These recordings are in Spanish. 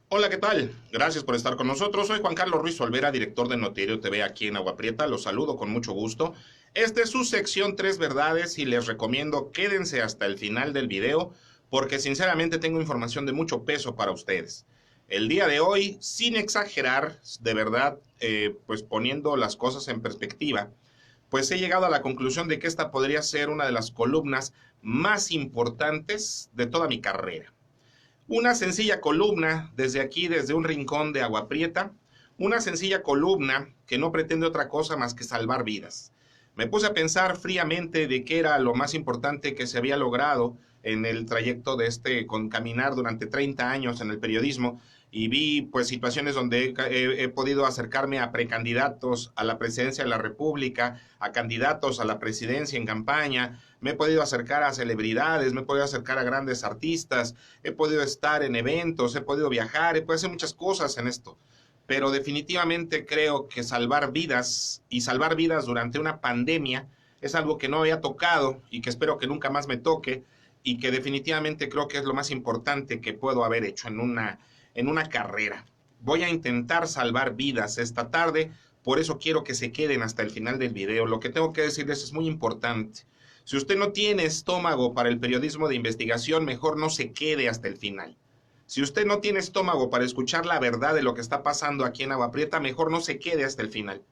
Hola, ¿qué tal? Gracias por estar con nosotros. Soy Juan Carlos Ruiz Olvera, director de Noticiero TV aquí en Agua Prieta. Los saludo con mucho gusto. Esta es su sección Tres Verdades y les recomiendo quédense hasta el final del video porque sinceramente tengo información de mucho peso para ustedes. El día de hoy, sin exagerar, de verdad, pues poniendo las cosas en perspectiva, pues he llegado a la conclusión de que esta podría ser una de las columnas más importantes de toda mi carrera. Una sencilla columna desde aquí, desde un rincón de Agua Prieta, una sencilla columna que no pretende otra cosa más que salvar vidas. Me puse a pensar fríamente de qué era lo más importante que se había logrado en el trayecto de con caminar durante 30 años en el periodismo y vi pues situaciones donde he podido acercarme a precandidatos a la presidencia de la República, a candidatos a la presidencia en campaña, me he podido acercar a celebridades, me he podido acercar a grandes artistas, he podido estar en eventos, he podido viajar, he podido hacer muchas cosas en esto. Pero definitivamente creo que salvar vidas y salvar vidas durante una pandemia es algo que no había tocado y que espero que nunca más me toque y que definitivamente creo que es lo más importante que puedo haber hecho en una carrera. Voy a intentar salvar vidas esta tarde, por eso quiero que se queden hasta el final del video. Lo que tengo que decirles es muy importante. Si usted no tiene estómago para el periodismo de investigación, mejor no se quede hasta el final. Si usted no tiene estómago para escuchar la verdad de lo que está pasando aquí en Agua Prieta, mejor no se quede hasta el final.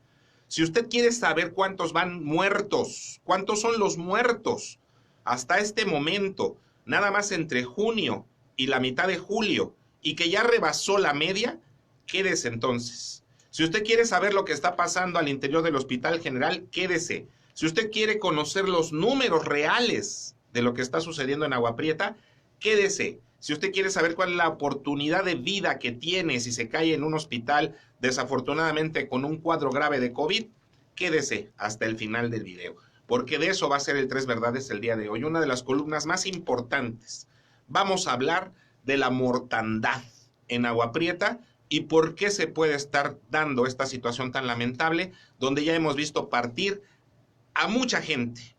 Si usted quiere saber cuántos van muertos, cuántos son los muertos hasta este momento, nada más entre junio y la mitad de julio, y que ya rebasó la media, quédese entonces. Si usted quiere saber lo que está pasando al interior del Hospital General, quédese. Si usted quiere conocer los números reales de lo que está sucediendo en Agua Prieta, quédese. Si usted quiere saber cuál es la oportunidad de vida que tiene si se cae en un hospital, desafortunadamente con un cuadro grave de COVID, quédese hasta el final del video, porque de eso va a ser el Tres Verdades el día de hoy, una de las columnas más importantes. Vamos a hablar de la mortandad en Agua Prieta y por qué se puede estar dando esta situación tan lamentable, donde ya hemos visto partir a mucha gente.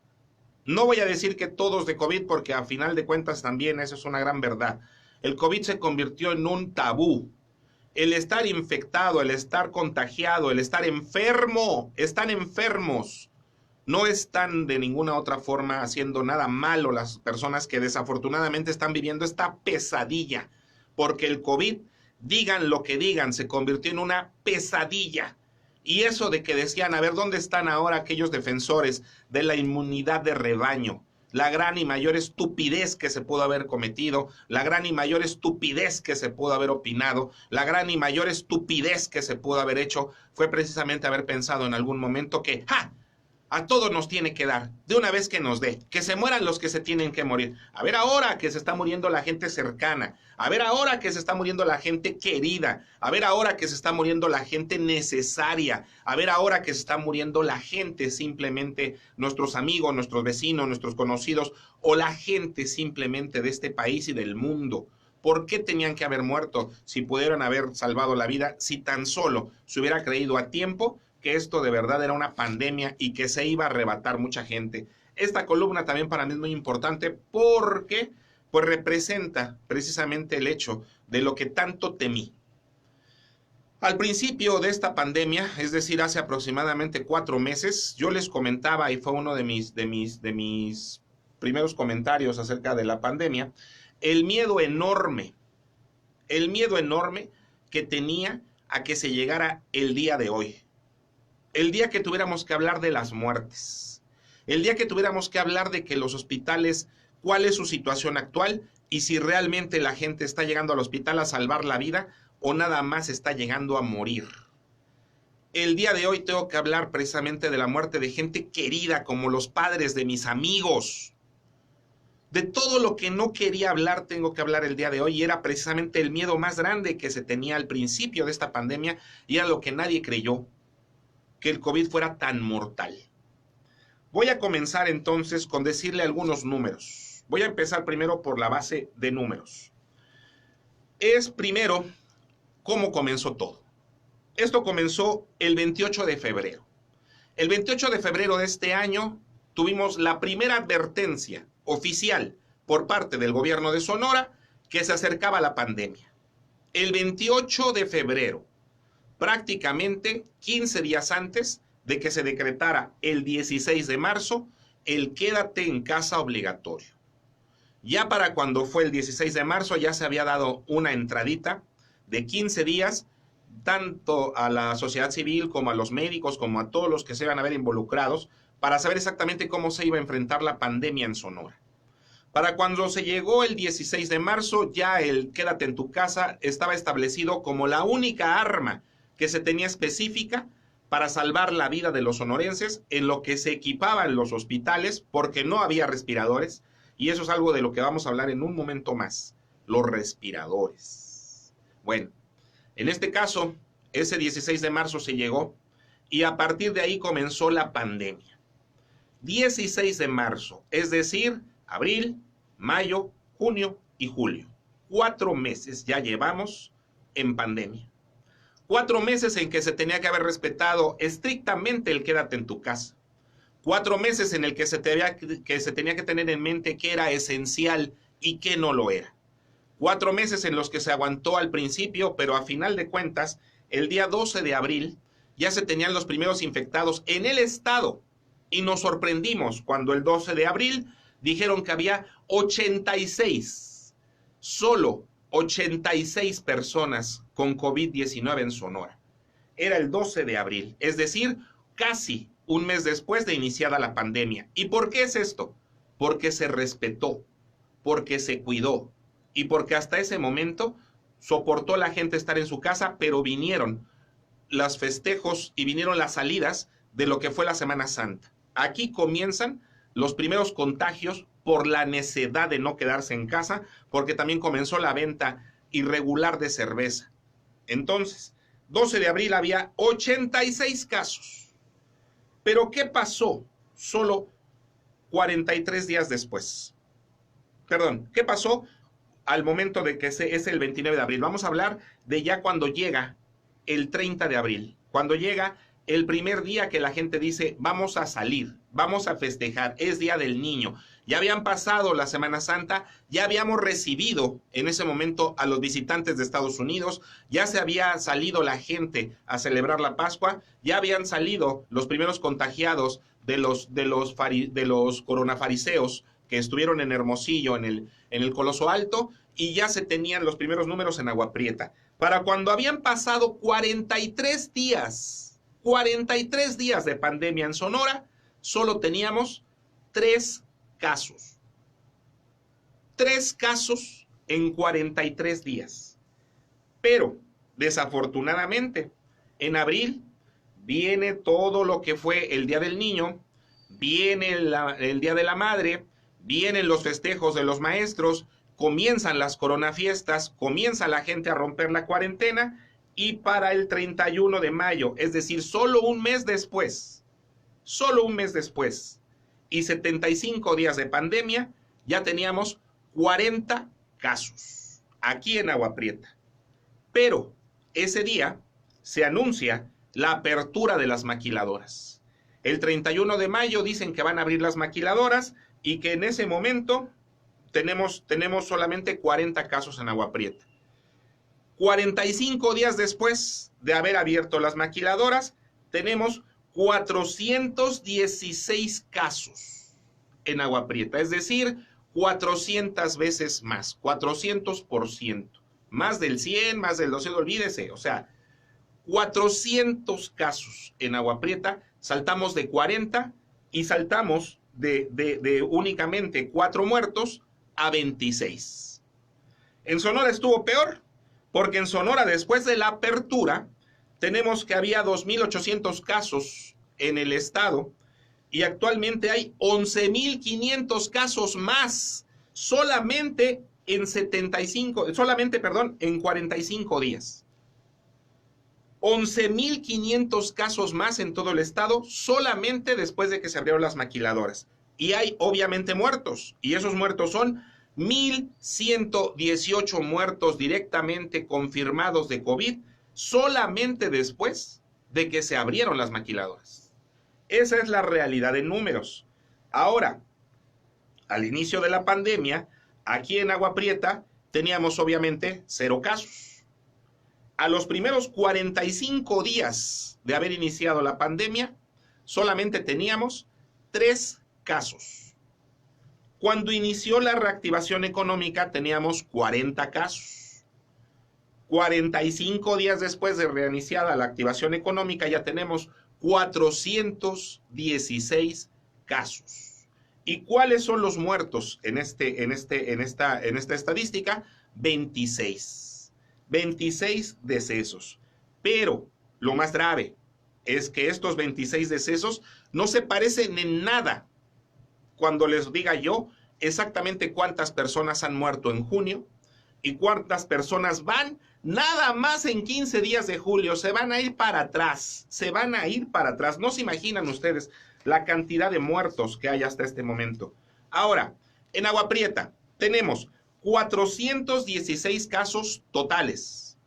No voy a decir que todos de COVID, porque a final de cuentas también eso es una gran verdad. El COVID se convirtió en un tabú. El estar infectado, el estar contagiado, el estar enfermo, están enfermos. No están de ninguna otra forma haciendo nada malo las personas que desafortunadamente están viviendo esta pesadilla. Porque el COVID, digan lo que digan, se convirtió en una pesadilla. Y eso de que decían, a ver, ¿dónde están ahora aquellos defensores de la inmunidad de rebaño? La gran y mayor estupidez que se pudo haber cometido, la gran y mayor estupidez que se pudo haber opinado, la gran y mayor estupidez que se pudo haber hecho fue precisamente haber pensado en algún momento que, ¡ja!, a todos nos tiene que dar, de una vez que nos dé, que se mueran los que se tienen que morir. A ver ahora que se está muriendo la gente cercana, a ver ahora que se está muriendo la gente querida, a ver ahora que se está muriendo la gente necesaria, a ver ahora que se está muriendo la gente simplemente, nuestros amigos, nuestros vecinos, nuestros conocidos, o la gente simplemente de este país y del mundo. ¿Por qué tenían que haber muerto si pudieron haber salvado la vida, si tan solo se hubiera creído a tiempo que esto de verdad era una pandemia y que se iba a arrebatar mucha gente? Esta columna también para mí es muy importante porque pues representa precisamente el hecho de lo que tanto temí. Al principio de esta pandemia, es decir, hace aproximadamente 4 meses, yo les comentaba, y fue uno de mis primeros comentarios acerca de la pandemia, el miedo enorme que tenía a que se llegara el día de hoy. El día que tuviéramos que hablar de las muertes, el día que tuviéramos que hablar de que los hospitales, cuál es su situación actual y si realmente la gente está llegando al hospital a salvar la vida o nada más está llegando a morir. El día de hoy tengo que hablar precisamente de la muerte de gente querida como los padres de mis amigos. De todo lo que no quería hablar tengo que hablar el día de hoy y era precisamente el miedo más grande que se tenía al principio de esta pandemia y era lo que nadie creyó, que el COVID fuera tan mortal. Voy a comenzar entonces con decirle algunos números. Voy a empezar primero por la base de números. Es primero cómo comenzó todo. Esto comenzó el 28 de febrero. El 28 de febrero de este año tuvimos la primera advertencia oficial por parte del gobierno de Sonora que se acercaba la pandemia. el 28 de febrero, prácticamente 15 días antes de que se decretara el 16 de marzo el quédate en casa obligatorio. Ya para cuando fue el 16 de marzo ya se había dado una entradita de 15 días, tanto a la sociedad civil como a los médicos, como a todos los que se iban a ver involucrados, para saber exactamente cómo se iba a enfrentar la pandemia en Sonora. Para cuando se llegó el 16 de marzo, ya el quédate en tu casa estaba establecido como la única arma que se tenía específica para salvar la vida de los sonorenses, en lo que se equipaban los hospitales, porque no había respiradores, y eso es algo de lo que vamos a hablar en un momento más, los respiradores. Bueno, en este caso, ese 16 de marzo se llegó, y a partir de ahí comenzó la pandemia. 16 de marzo, es decir, abril, mayo, junio y julio. 4 meses ya llevamos en pandemia. 4 meses en que se tenía que haber respetado estrictamente el quédate en tu casa. 4 meses en el que se tenía que tener en mente qué era esencial y qué no lo era. 4 meses en los que se aguantó al principio, pero a final de cuentas, el día 12 de abril ya se tenían los primeros infectados en el estado. Y nos sorprendimos cuando el 12 de abril dijeron que había 86, solo 86 personas con COVID-19 en Sonora. Era el 12 de abril, es decir, casi un mes después de iniciada la pandemia. ¿Y por qué es esto? Porque se respetó, porque se cuidó y porque hasta ese momento soportó la gente estar en su casa, pero vinieron los festejos y vinieron las salidas de lo que fue la Semana Santa. Aquí comienzan los primeros contagios por la necedad de no quedarse en casa, porque también comenzó la venta irregular de cerveza. Entonces, 12 de abril había 86 casos. Pero ¿qué pasó solo 43 días después? Perdón, ¿qué pasó al momento de que es el 29 de abril? Vamos a hablar de ya cuando llega el 30 de abril, cuando llega el primer día que la gente dice, vamos a salir, vamos a festejar, es Día del Niño. Ya habían pasado la Semana Santa, ya habíamos recibido en ese momento a los visitantes de Estados Unidos, ya se había salido la gente a celebrar la Pascua, ya habían salido los primeros contagiados de los coronafariseos que estuvieron en Hermosillo, en el Coloso Alto, y ya se tenían los primeros números en Agua Prieta. Para cuando habían pasado 43 días de pandemia en Sonora, solo teníamos 3 casos. 3 casos en 43 días. Pero, desafortunadamente, en abril viene todo lo que fue el Día del Niño, viene el Día de la Madre, vienen los festejos de los maestros, comienzan las coronafiestas, comienza la gente a romper la cuarentena, y para el 31 de mayo, es decir, solo un mes después, y 75 días de pandemia, ya teníamos 40 casos aquí en Agua Prieta. Pero ese día se anuncia la apertura de las maquiladoras. El 31 de mayo dicen que van a abrir las maquiladoras y que en ese momento tenemos solamente 40 casos en Agua Prieta. 45 días después de haber abierto las maquiladoras, tenemos 416 casos en Agua Prieta, es decir, 400 veces más, 400%, más del 100, más del 200, olvídese, o sea, 400 casos en Agua Prieta, saltamos de 40 y saltamos de únicamente 4 muertos a 26. En Sonora estuvo peor, porque en Sonora, después de la apertura, tenemos que había 2.800 casos en el estado y actualmente hay 11.500 casos más solamente en 45 días. 11.500 casos más en todo el estado solamente después de que se abrieron las maquiladoras. Y hay obviamente muertos, y esos muertos son 1.118 muertos directamente confirmados de COVID solamente después de que se abrieron las maquiladoras. Esa es la realidad en números. Ahora, al inicio de la pandemia, aquí en Agua Prieta teníamos obviamente 0 casos. A los primeros 45 días de haber iniciado la pandemia, solamente teníamos 3 casos. Cuando inició la reactivación económica, teníamos 40 casos. 45 días después de reiniciada la activación económica, ya tenemos 416 casos. ¿Y cuáles son los muertos en esta estadística? 26. 26 decesos. Pero lo más grave es que estos 26 decesos no se parecen en nada cuando les diga yo exactamente cuántas personas han muerto en junio y cuántas personas van nada más en 15 días de julio. Se van a ir para atrás, No se imaginan ustedes la cantidad de muertos que hay hasta este momento. Ahora, en Agua Prieta tenemos 416 casos totales.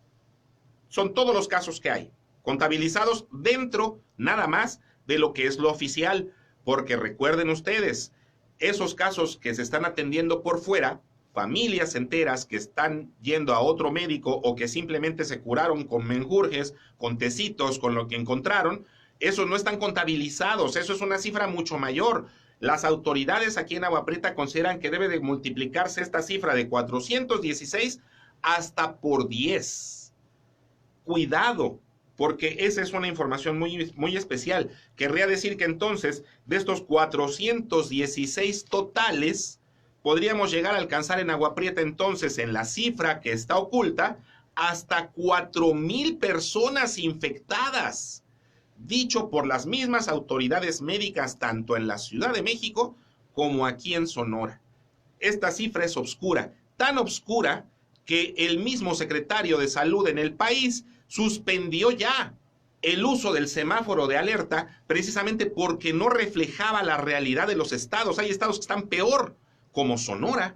Son todos los casos que hay, contabilizados dentro nada más de lo que es lo oficial, porque recuerden ustedes, esos casos que se están atendiendo por fuera, familias enteras que están yendo a otro médico o que simplemente se curaron con menjurjes, con tecitos, con lo que encontraron, esos no están contabilizados, eso es una cifra mucho mayor. Las autoridades aquí en Agua Prieta consideran que debe de multiplicarse esta cifra de 416 hasta por 10. Cuidado, porque esa es una información muy especial. Querría decir que entonces, de estos 416 totales, podríamos llegar a alcanzar en Agua Prieta entonces, en la cifra que está oculta, hasta 4,000 personas infectadas. Dicho por las mismas autoridades médicas, tanto en la Ciudad de México como aquí en Sonora. Esta cifra es obscura, tan obscura que el mismo secretario de Salud en el país suspendió ya el uso del semáforo de alerta precisamente porque no reflejaba la realidad de los estados. Hay estados que están peor, como Sonora,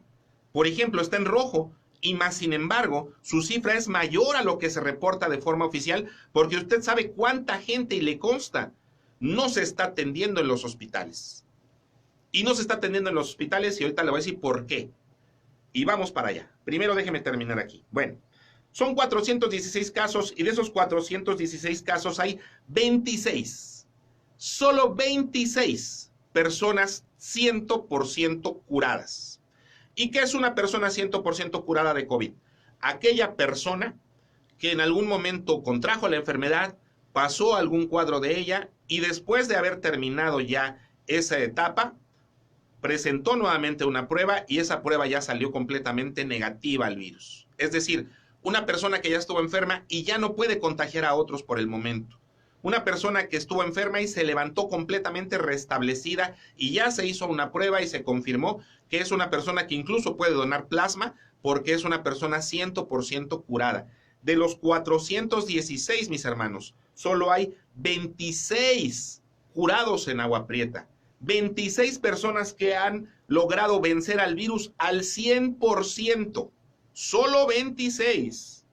por ejemplo, está en rojo, y más sin embargo, su cifra es mayor a lo que se reporta de forma oficial, porque usted sabe cuánta gente, y le consta, no se está atendiendo en los hospitales. Y no se está atendiendo en los hospitales, y ahorita le voy a decir por qué. Y vamos para allá. Primero déjeme terminar aquí. Bueno, son 416 casos, y de esos 416 casos hay 26. Solo 26 personas 100% curadas. ¿Y qué es una persona 100% curada de COVID? Aquella persona que en algún momento contrajo la enfermedad, pasó algún cuadro de ella y después de haber terminado ya esa etapa, presentó nuevamente una prueba y esa prueba ya salió completamente negativa al virus. Es decir, una persona que ya estuvo enferma y ya no puede contagiar a otros por el momento. Una persona que estuvo enferma y se levantó completamente restablecida y ya se hizo una prueba y se confirmó que es una persona que incluso puede donar plasma porque es una persona 100% curada. De los 416, mis hermanos, solo hay 26 curados en Agua Prieta. 26 personas que han logrado vencer al virus al 100%. Solo 26.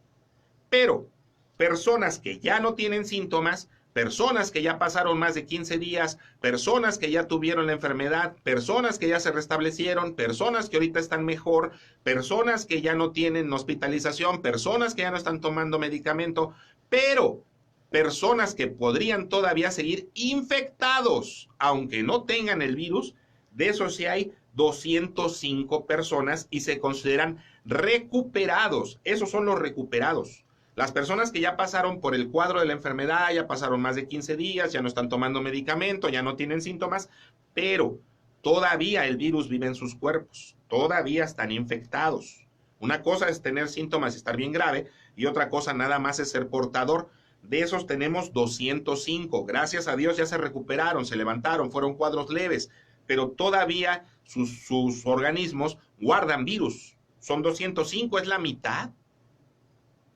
Pero personas que ya no tienen síntomas, personas que ya pasaron más de 15 días, personas que ya tuvieron la enfermedad, personas que ya se restablecieron, personas que ahorita están mejor, personas que ya no tienen hospitalización, personas que ya no están tomando medicamento, pero personas que podrían todavía seguir infectados, aunque no tengan el virus, de eso sí hay 205 personas y se consideran recuperados. Esos son los recuperados. Las personas que ya pasaron por el cuadro de la enfermedad, ya pasaron más de 15 días, ya no están tomando medicamento, ya no tienen síntomas, pero todavía el virus vive en sus cuerpos, todavía están infectados. Una cosa es tener síntomas y estar bien grave, y otra cosa nada más es ser portador. De esos tenemos 205. Gracias a Dios ya se recuperaron, se levantaron, fueron cuadros leves, pero todavía sus organismos guardan virus. Son 205, es la mitad.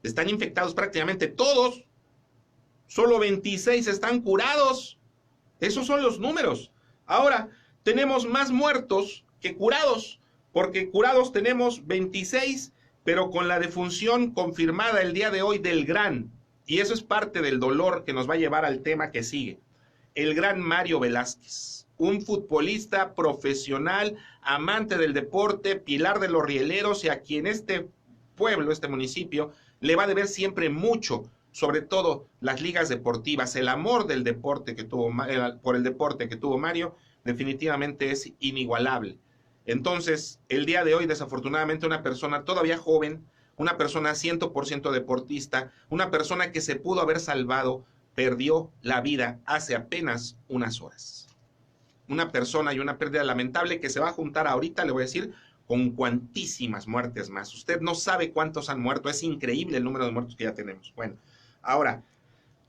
Están infectados prácticamente todos. Solo 26 están curados. Esos son los números. Ahora, tenemos más muertos que curados, porque curados tenemos 26, pero con la defunción confirmada el día de hoy del gran, y eso es parte del dolor que nos va a llevar al tema que sigue, el gran Mario Velázquez, un futbolista profesional, amante del deporte, pilar de los rieleros, y a quien este pueblo, este municipio, le va a deber siempre mucho, sobre todo las ligas deportivas. El amor del deporte que tuvo, por el deporte que tuvo Mario definitivamente es inigualable. Entonces, el día de hoy, desafortunadamente, una persona todavía joven, una persona 100% deportista, una persona que se pudo haber salvado, perdió la vida hace apenas unas horas. Una persona y una pérdida lamentable que se va a juntar ahorita, le voy a decir, con cuantísimas muertes más. Usted no sabe cuántos han muerto, es increíble el número de muertos que ya tenemos. Bueno, ahora,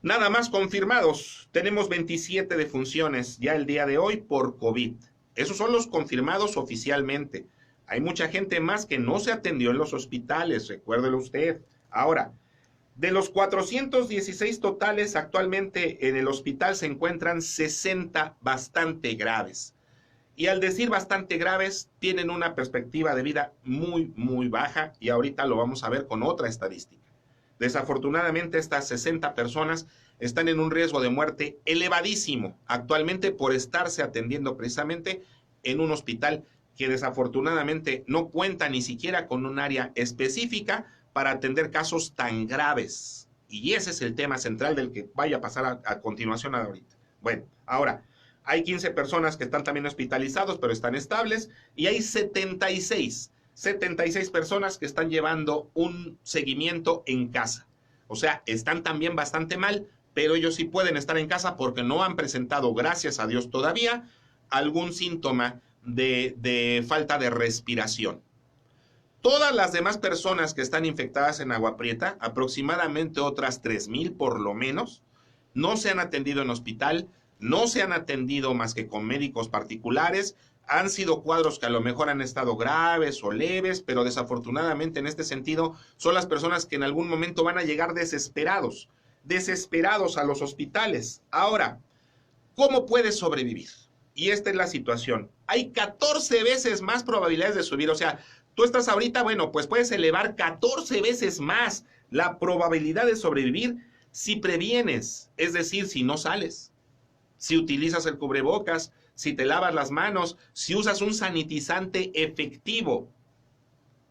nada más confirmados, tenemos 27 defunciones ya el día de hoy por COVID. Esos son los confirmados oficialmente. Hay mucha gente más que no se atendió en los hospitales, recuérdelo usted. Ahora, de los 416 totales, actualmente en el hospital se encuentran 60 bastante graves. Y al decir bastante graves, tienen una perspectiva de vida muy, muy baja, y ahorita lo vamos a ver con otra estadística. Desafortunadamente, estas 60 personas están en un riesgo de muerte elevadísimo actualmente por estarse atendiendo precisamente en un hospital que desafortunadamente no cuenta ni siquiera con un área específica para atender casos tan graves. Y ese es el tema central del que vaya a pasar a continuación ahorita. Bueno, ahora, hay 15 personas que están también hospitalizados, pero están estables, y hay 76 personas que están llevando un seguimiento en casa. O sea, están también bastante mal, pero ellos sí pueden estar en casa porque no han presentado, gracias a Dios todavía, algún síntoma de falta de respiración. Todas las demás personas que están infectadas en Agua Prieta, aproximadamente otras 3,000 por lo menos, no se han atendido en hospital, no se han atendido más que con médicos particulares. Han sido cuadros que a lo mejor han estado graves o leves, pero desafortunadamente en este sentido son las personas que en algún momento van a llegar desesperados a los hospitales. Ahora, ¿cómo puedes sobrevivir? Y esta es la situación. Hay 14 veces más probabilidades de subir. O sea, tú estás ahorita, bueno, pues puedes elevar 14 veces más la probabilidad de sobrevivir si previenes, es decir, si no sales, si utilizas el cubrebocas, si te lavas las manos, si usas un sanitizante efectivo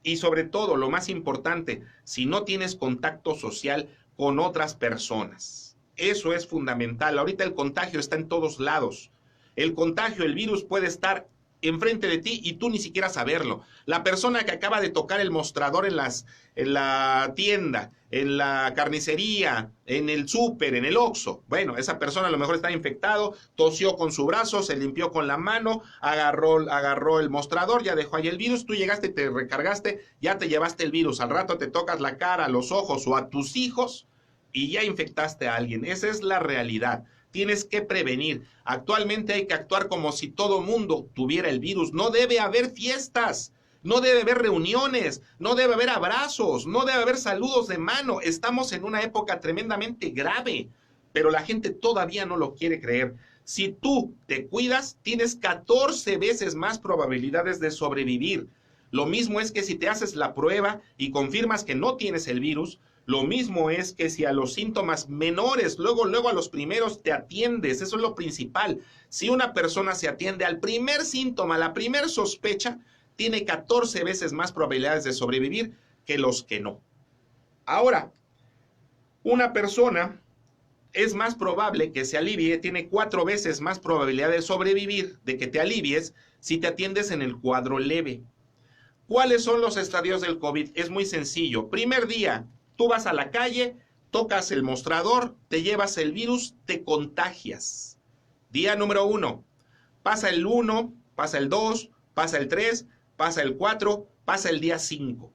y sobre todo, lo más importante, si no tienes contacto social con otras personas. Eso es fundamental. Ahorita el contagio está en todos lados. El contagio, el virus puede estar enfrente de ti y tú ni siquiera saberlo. La persona que acaba de tocar el mostrador en la tienda, en la carnicería, en el súper, en el Oxxo. Bueno, esa persona a lo mejor está infectado, tosió con su brazo, se limpió con la mano, agarró el mostrador, ya dejó ahí el virus, tú llegaste, te recargaste, ya te llevaste el virus. Al rato te tocas la cara, los ojos o a tus hijos y ya infectaste a alguien. Esa es la realidad. Tienes que prevenir. Actualmente hay que actuar como si todo mundo tuviera el virus. No debe haber fiestas, no debe haber reuniones, no debe haber abrazos, no debe haber saludos de mano. Estamos en una época tremendamente grave, pero la gente todavía no lo quiere creer. Si tú te cuidas, tienes 14 veces más probabilidades de sobrevivir. Lo mismo es que si te haces la prueba y confirmas que no tienes el virus, lo mismo es que si a los síntomas menores, luego a los primeros te atiendes, eso es lo principal. Si una persona se atiende al primer síntoma, la primer sospecha, tiene 14 veces más probabilidades de sobrevivir que los que no. Ahora, una persona es más probable que se alivie, tiene 4 veces más probabilidad de sobrevivir, de que te alivies, si te atiendes en el cuadro leve. ¿Cuáles son los estadios del COVID? Es muy sencillo. Primer día, tú vas a la calle, tocas el mostrador, te llevas el virus, te contagias. Día número 1, pasa el 1, pasa el 2, pasa el 3, pasa el 4, pasa el día 5.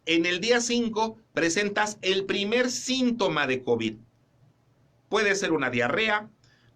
En el día 5 presentas el primer síntoma de COVID. Puede ser una diarrea,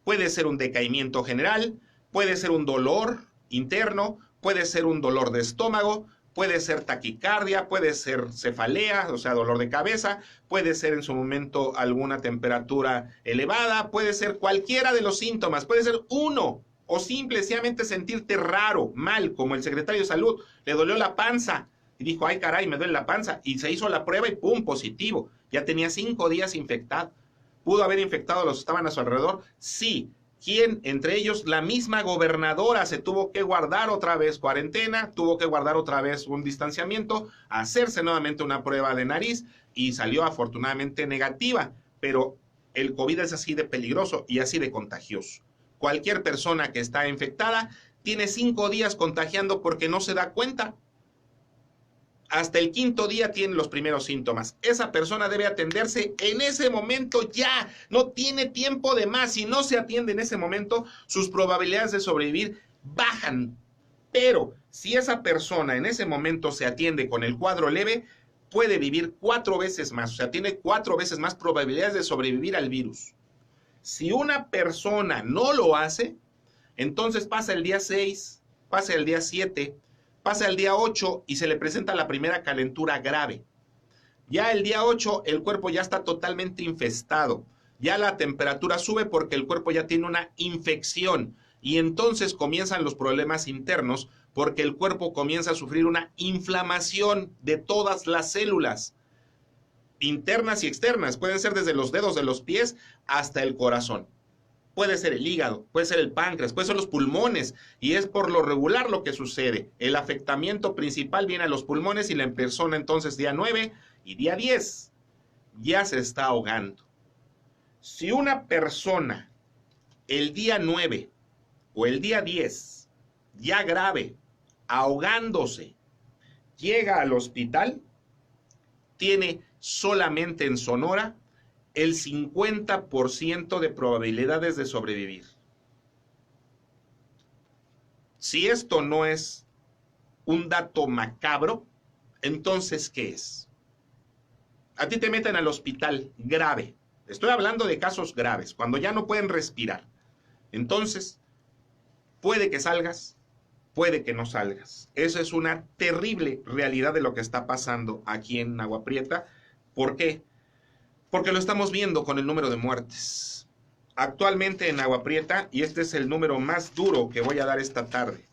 puede ser un decaimiento general, puede ser un dolor interno, puede ser un dolor de estómago, puede ser taquicardia, puede ser cefalea, o sea, dolor de cabeza, puede ser en su momento alguna temperatura elevada, puede ser cualquiera de los síntomas, puede ser uno, o simplemente sentirte raro, mal, como el secretario de Salud, le dolió la panza y dijo, ay caray, me duele la panza, y se hizo la prueba y pum, positivo, ya tenía 5 días infectado. ¿Pudo haber infectado a los que estaban a su alrededor? Sí, quien, entre ellos, la misma gobernadora se tuvo que guardar otra vez cuarentena, tuvo que guardar otra vez un distanciamiento, hacerse nuevamente una prueba de nariz y salió afortunadamente negativa, pero el COVID es así de peligroso y así de contagioso. Cualquier persona que está infectada tiene 5 días contagiando porque no se da cuenta. Hasta el 5.º día tiene los primeros síntomas. Esa persona debe atenderse en ese momento ya. No tiene tiempo de más. Si no se atiende en ese momento, sus probabilidades de sobrevivir bajan. Pero si esa persona en ese momento se atiende con el cuadro leve, puede vivir 4 veces más. O sea, tiene 4 veces más probabilidades de sobrevivir al virus. Si una persona no lo hace, entonces pasa el día 6, pasa el día 7, pasa el día 8 y se le presenta la primera calentura grave. Ya el día 8 el cuerpo ya está totalmente infestado. Ya la temperatura sube porque el cuerpo ya tiene una infección. Y entonces comienzan los problemas internos porque el cuerpo comienza a sufrir una inflamación de todas las células, internas y externas. Pueden ser desde los dedos de los pies hasta el corazón. Puede ser el hígado, puede ser el páncreas, puede ser los pulmones, y es por lo regular lo que sucede. El afectamiento principal viene a los pulmones y la persona entonces día 9 y día 10 ya se está ahogando. Si una persona el día 9 o el día 10, ya grave, ahogándose, llega al hospital, tiene solamente en Sonora el 50% de probabilidades de sobrevivir. Si esto no es un dato macabro, entonces, ¿qué es? A ti te meten al hospital grave. Estoy hablando de casos graves, cuando ya no pueden respirar. Entonces, puede que salgas, puede que no salgas. Esa es una terrible realidad de lo que está pasando aquí en Agua Prieta. ¿Por qué? Porque lo estamos viendo con el número de muertes. Actualmente en Agua Prieta, y este es el número más duro que voy a dar esta tarde.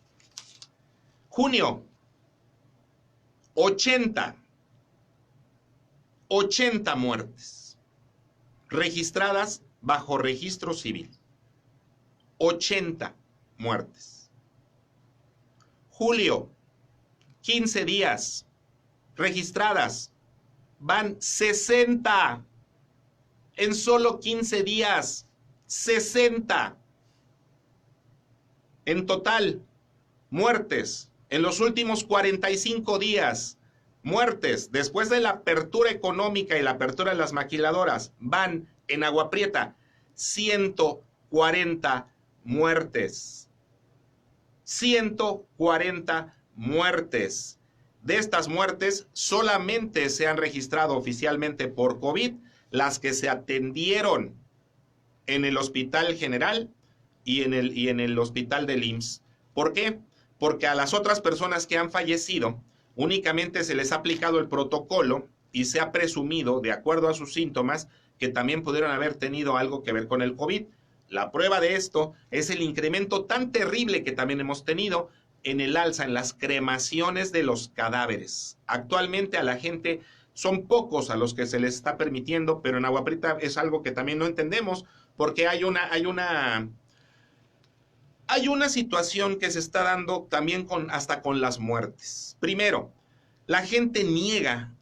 Junio, 80 muertes registradas bajo registro civil. 80 muertes. Julio, 15 días registradas, van 60. En solo 15 días, 60. En total, muertes en los últimos 45 días, muertes después de la apertura económica y la apertura de las maquiladoras, van en Agua Prieta 140 muertes. 140 muertes. De estas muertes, solamente se han registrado oficialmente por COVID las que se atendieron en el Hospital General y en el Hospital del IMSS. ¿Por qué? Porque a las otras personas que han fallecido únicamente se les ha aplicado el protocolo y se ha presumido, de acuerdo a sus síntomas, que también pudieron haber tenido algo que ver con el COVID. La prueba de esto es el incremento tan terrible que también hemos tenido en el alza en las cremaciones de los cadáveres. Actualmente a la gente son pocos a los que se les está permitiendo, pero en Agua Prieta es algo que también no entendemos, porque hay una situación que se está dando también hasta con las muertes. Primero, la gente niega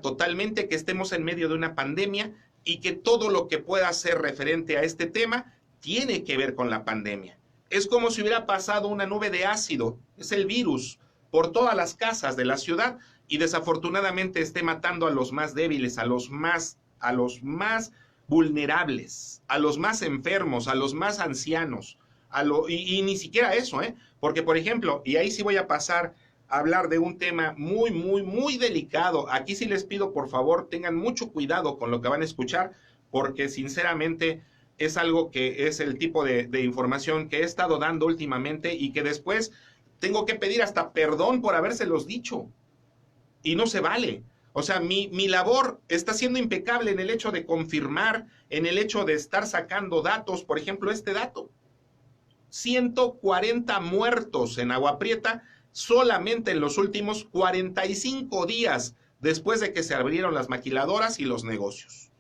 totalmente que estemos en medio de una pandemia y que todo lo que pueda ser referente a este tema tiene que ver con la pandemia. Es como si hubiera pasado una nube de ácido, es el virus, por todas las casas de la ciudad y desafortunadamente esté matando a los más débiles, a los más vulnerables, a los más enfermos, a los más ancianos, y ni siquiera eso, porque por ejemplo, y ahí sí voy a pasar a hablar de un tema muy, muy, muy delicado. Aquí sí les pido, por favor, tengan mucho cuidado con lo que van a escuchar, porque sinceramente es algo que es el tipo de información que he estado dando últimamente y que después tengo que pedir hasta perdón por habérselos dicho. Y no se vale. O sea, mi labor está siendo impecable en el hecho de confirmar, en el hecho de estar sacando datos. Por ejemplo, este dato. 140 muertos en Agua Prieta solamente en los últimos 45 días después de que se abrieron las maquiladoras y los negocios.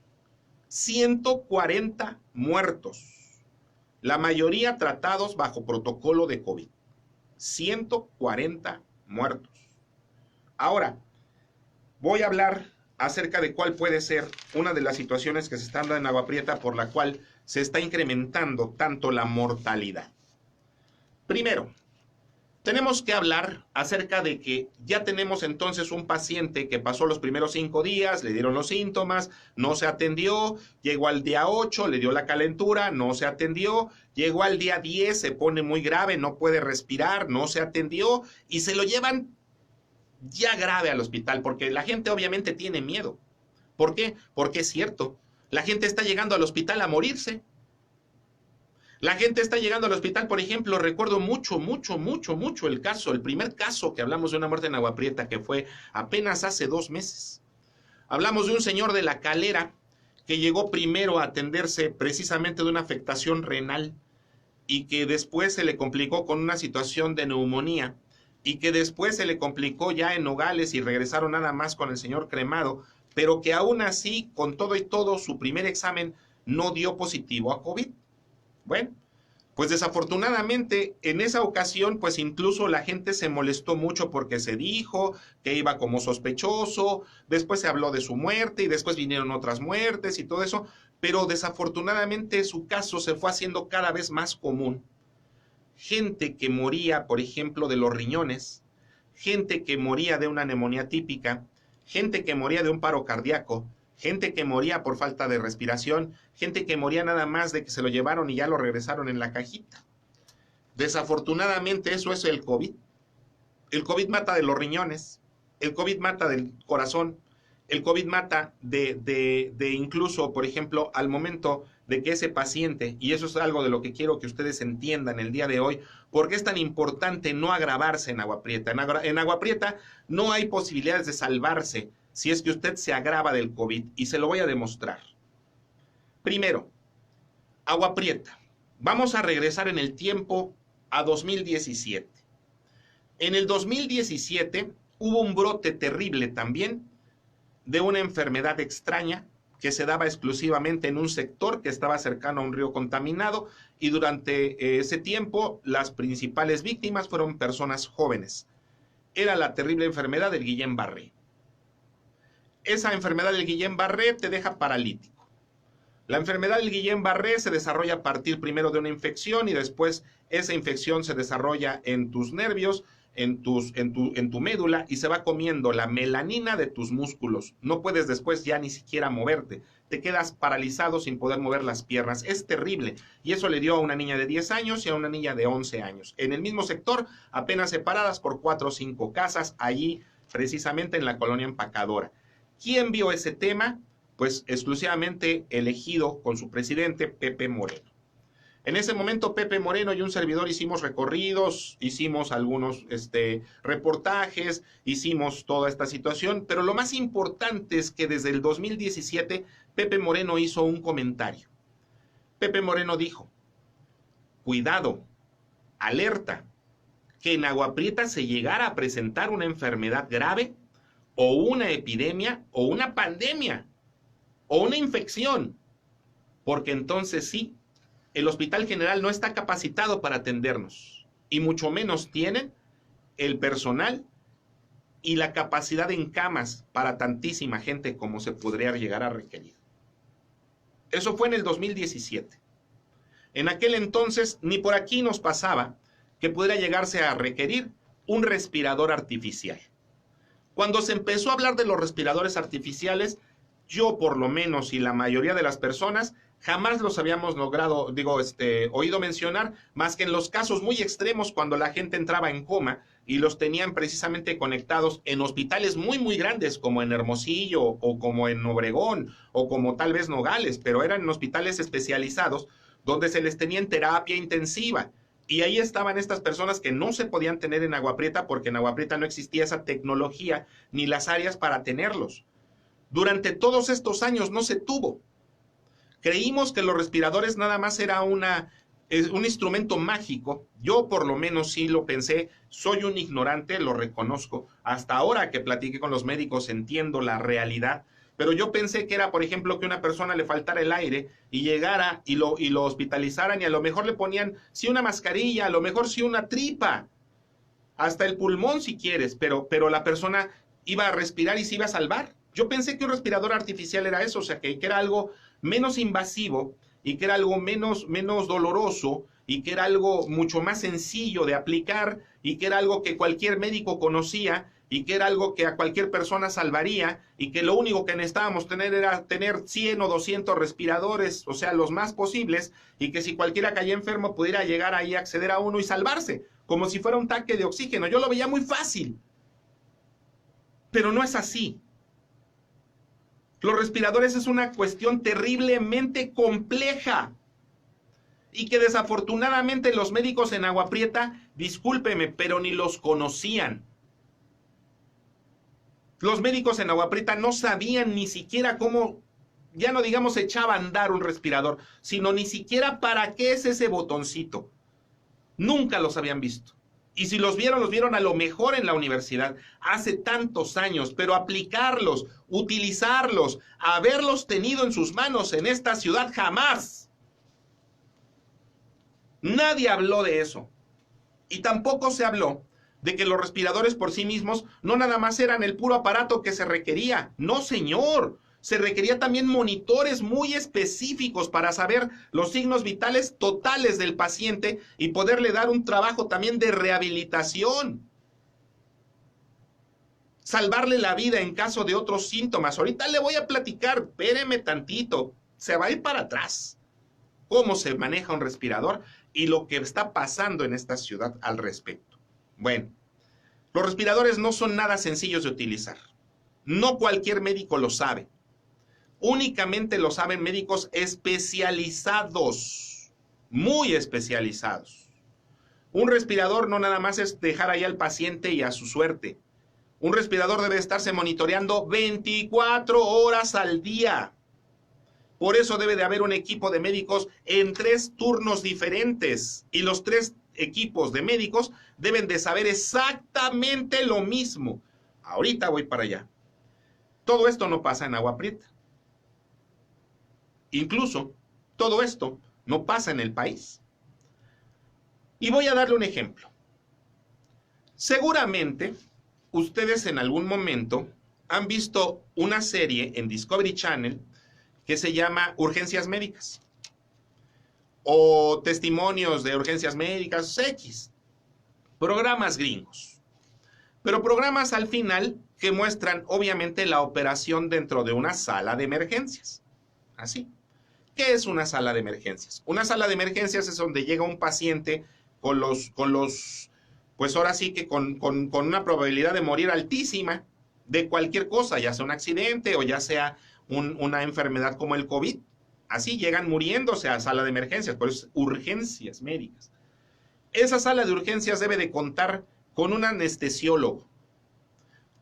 140 muertos. La mayoría tratados bajo protocolo de COVID. 140 muertos. Ahora, voy a hablar acerca de cuál puede ser una de las situaciones que se están dando en Agua Prieta por la cual se está incrementando tanto la mortalidad. Primero, tenemos que hablar acerca de que ya tenemos entonces un paciente que pasó los primeros 5 días, le dieron los síntomas, no se atendió, llegó al día 8, le dio la calentura, no se atendió, llegó al día 10, se pone muy grave, no puede respirar, no se atendió y se lo llevan ya grave al hospital porque la gente obviamente tiene miedo. ¿Por qué? Porque es cierto, la gente está llegando al hospital a morirse. La gente está llegando al hospital, por ejemplo, recuerdo mucho el primer caso que hablamos de una muerte en Agua Prieta, que fue apenas hace 2 meses. Hablamos de un señor de La Calera que llegó primero a atenderse precisamente de una afectación renal y que después se le complicó con una situación de neumonía y que después se le complicó ya en Nogales y regresaron nada más con el señor cremado, pero que aún así, con todo y todo, su primer examen no dio positivo a COVID. Bueno, pues desafortunadamente en esa ocasión, pues incluso la gente se molestó mucho porque se dijo que iba como sospechoso, después se habló de su muerte y después vinieron otras muertes y todo eso, pero desafortunadamente su caso se fue haciendo cada vez más común. Gente que moría, por ejemplo, de los riñones, gente que moría de una neumonía típica, gente que moría de un paro cardíaco, gente que moría por falta de respiración, gente que moría nada más de que se lo llevaron y ya lo regresaron en la cajita. Desafortunadamente eso es el COVID. El COVID mata de los riñones, el COVID mata del corazón, el COVID mata de incluso, por ejemplo, al momento de que ese paciente, y eso es algo de lo que quiero que ustedes entiendan el día de hoy, porque es tan importante no agravarse en Agua Prieta. En Agua Prieta no hay posibilidades de salvarse si es que usted se agrava del COVID, y se lo voy a demostrar. Primero, Agua Prieta. Vamos a regresar en el tiempo a 2017. En el 2017 hubo un brote terrible también de una enfermedad extraña que se daba exclusivamente en un sector que estaba cercano a un río contaminado, y durante ese tiempo las principales víctimas fueron personas jóvenes. Era la terrible enfermedad del Guillain-Barré. Esa enfermedad del Guillain-Barré te deja paralítico. La enfermedad del Guillain-Barré se desarrolla a partir primero de una infección y después esa infección se desarrolla en tus nervios, en tu médula, y se va comiendo la melanina de tus músculos. No puedes después ya ni siquiera moverte. Te quedas paralizado sin poder mover las piernas. Es terrible. Y eso le dio a una niña de 10 años y a una niña de 11 años. En el mismo sector, apenas separadas por 4 o 5 casas, allí precisamente en la colonia Empacadora. ¿Quién vio ese tema? Pues exclusivamente elegido con su presidente, Pepe Moreno. En ese momento, Pepe Moreno y un servidor hicimos recorridos, hicimos algunos reportajes, hicimos toda esta situación, pero lo más importante es que desde el 2017, Pepe Moreno hizo un comentario. Pepe Moreno dijo: cuidado, alerta, que en Agua Prieta se llegara a presentar una enfermedad grave, o una epidemia, o una pandemia, o una infección, porque entonces sí, el Hospital General no está capacitado para atendernos, y mucho menos tienen el personal y la capacidad en camas para tantísima gente como se podría llegar a requerir. Eso fue en el 2017. En aquel entonces ni por aquí nos pasaba que pudiera llegarse a requerir un respirador artificial. Cuando se empezó a hablar de los respiradores artificiales, yo por lo menos y la mayoría de las personas jamás los habíamos oído mencionar, más que en los casos muy extremos cuando la gente entraba en coma y los tenían precisamente conectados en hospitales muy grandes como en Hermosillo o como en Obregón o como tal vez Nogales, pero eran hospitales especializados donde se les tenía en terapia intensiva. Y ahí estaban estas personas que no se podían tener en Agua Prieta porque en Agua Prieta no existía esa tecnología ni las áreas para tenerlos. Durante todos estos años no se tuvo. Creímos que los respiradores nada más era un instrumento mágico. Yo por lo menos sí lo pensé. Soy un ignorante, lo reconozco. Hasta ahora que platiqué con los médicos entiendo la realidad. pero yo pensé que era, por ejemplo, que una persona le faltara el aire y llegara y lo hospitalizaran y a lo mejor le ponían, sí, una mascarilla, a lo mejor sí una tripa, hasta el pulmón si quieres, pero la persona iba a respirar y se iba a salvar. Yo pensé que un respirador artificial era eso, o sea, que era algo menos invasivo y que era algo menos doloroso y que era algo mucho más sencillo de aplicar y que era algo que cualquier médico conocía y que era algo que a cualquier persona salvaría y que lo único que necesitábamos tener era tener 100 o 200 respiradores, o sea, los más posibles, y que si cualquiera caía enfermo pudiera llegar ahí, acceder a uno y salvarse, como si fuera un tanque de oxígeno. Yo lo veía muy fácil, pero no es así. Los respiradores es una cuestión terriblemente compleja y que desafortunadamente los médicos en Agua Prieta, discúlpeme, pero ni los conocían. Los médicos en Agua Prieta no sabían ni siquiera cómo, ya no digamos echaba a andar un respirador, sino ni siquiera para qué es ese botoncito. Nunca los habían visto. Y si los vieron a lo mejor en la universidad, hace tantos años, pero aplicarlos, utilizarlos, haberlos tenido en sus manos en esta ciudad, jamás. Nadie habló de eso. Y tampoco se habló de que los respiradores por sí mismos no nada más eran el puro aparato que se requería. No, señor. Se requería también monitores muy específicos para saber los signos vitales totales del paciente y poderle dar un trabajo también de rehabilitación. Salvarle la vida en caso de otros síntomas. Ahorita le voy a platicar, espéreme tantito, se va a ir para atrás. Cómo se maneja un respirador y lo que está pasando en esta ciudad al respecto. Bueno, los respiradores no son nada sencillos de utilizar. No cualquier médico lo sabe. Únicamente lo saben médicos especializados, muy especializados. Un respirador no nada más es dejar ahí al paciente y a su suerte. Un respirador debe estarse monitoreando 24 horas al día. Por eso debe de haber un equipo de médicos en 3 turnos diferentes. Y los 3 equipos de médicos deben de saber exactamente lo mismo. Ahorita voy para allá. Todo esto no pasa en Agua Prieta. Incluso, todo esto no pasa en el país. Y voy a darle un ejemplo. Seguramente, ustedes en algún momento han visto una serie en Discovery Channel que se llama Urgencias Médicas. O Testimonios de Urgencias Médicas X. Programas gringos. Pero programas al final que muestran obviamente la operación dentro de una sala de emergencias. Así. ¿Qué es una sala de emergencias? Una sala de emergencias es donde llega un paciente pues ahora sí que con una probabilidad de morir altísima de cualquier cosa, ya sea un accidente o ya sea una enfermedad como el COVID. Así llegan muriéndose a sala de emergencias, por eso es urgencias médicas. Esa sala de urgencias debe de contar con un anestesiólogo,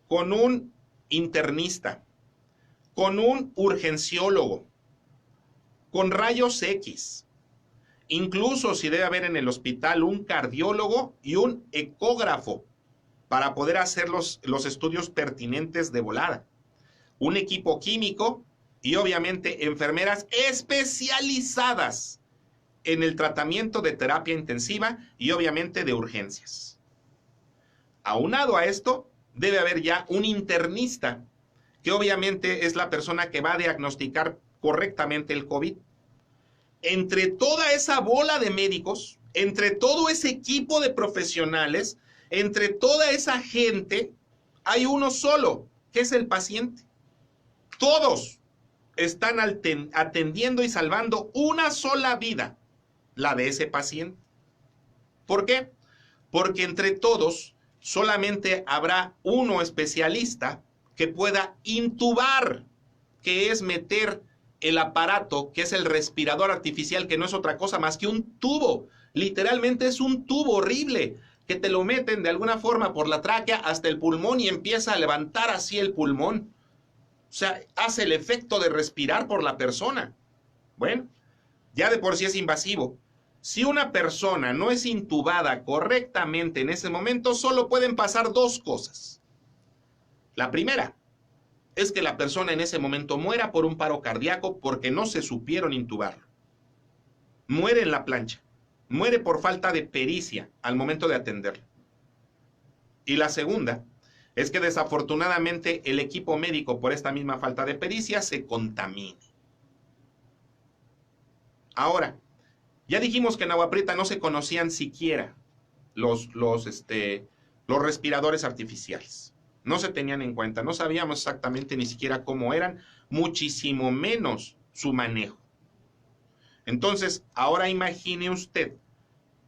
con un internista, con un urgenciólogo, con rayos X, incluso si debe haber en el hospital un cardiólogo y un ecógrafo para poder hacer los estudios pertinentes de volada, un equipo químico y obviamente enfermeras especializadas en el tratamiento de terapia intensiva y obviamente de urgencias. Aunado a esto, debe haber ya un internista, que obviamente es la persona que va a diagnosticar correctamente el COVID. Entre toda esa bola de médicos, entre todo ese equipo de profesionales, entre toda esa gente, hay uno solo, que es el paciente. Todos están atendiendo y salvando una sola vida, la de ese paciente. ¿Por qué? Porque entre todos solamente habrá uno especialista que pueda intubar, que es meter el aparato, que es el respirador artificial, que no es otra cosa más que un tubo. Literalmente es un tubo horrible, que te lo meten de alguna forma por la tráquea hasta el pulmón y empieza a levantar así el pulmón. O sea, hace el efecto de respirar por la persona. Bueno, ya de por sí es invasivo. Si una persona no es intubada correctamente en ese momento, solo pueden pasar 2 cosas. La primera es que la persona en ese momento muera por un paro cardíaco porque no se supieron intubarlo. Muere en la plancha. Muere por falta de pericia al momento de atenderlo. Y la segunda es que desafortunadamente el equipo médico, por esta misma falta de pericia, se contamine. Ahora, ya dijimos que en Agua Prieta no se conocían siquiera los respiradores artificiales. No se tenían en cuenta, no sabíamos exactamente ni siquiera cómo eran, muchísimo menos su manejo. Entonces, ahora imagine usted,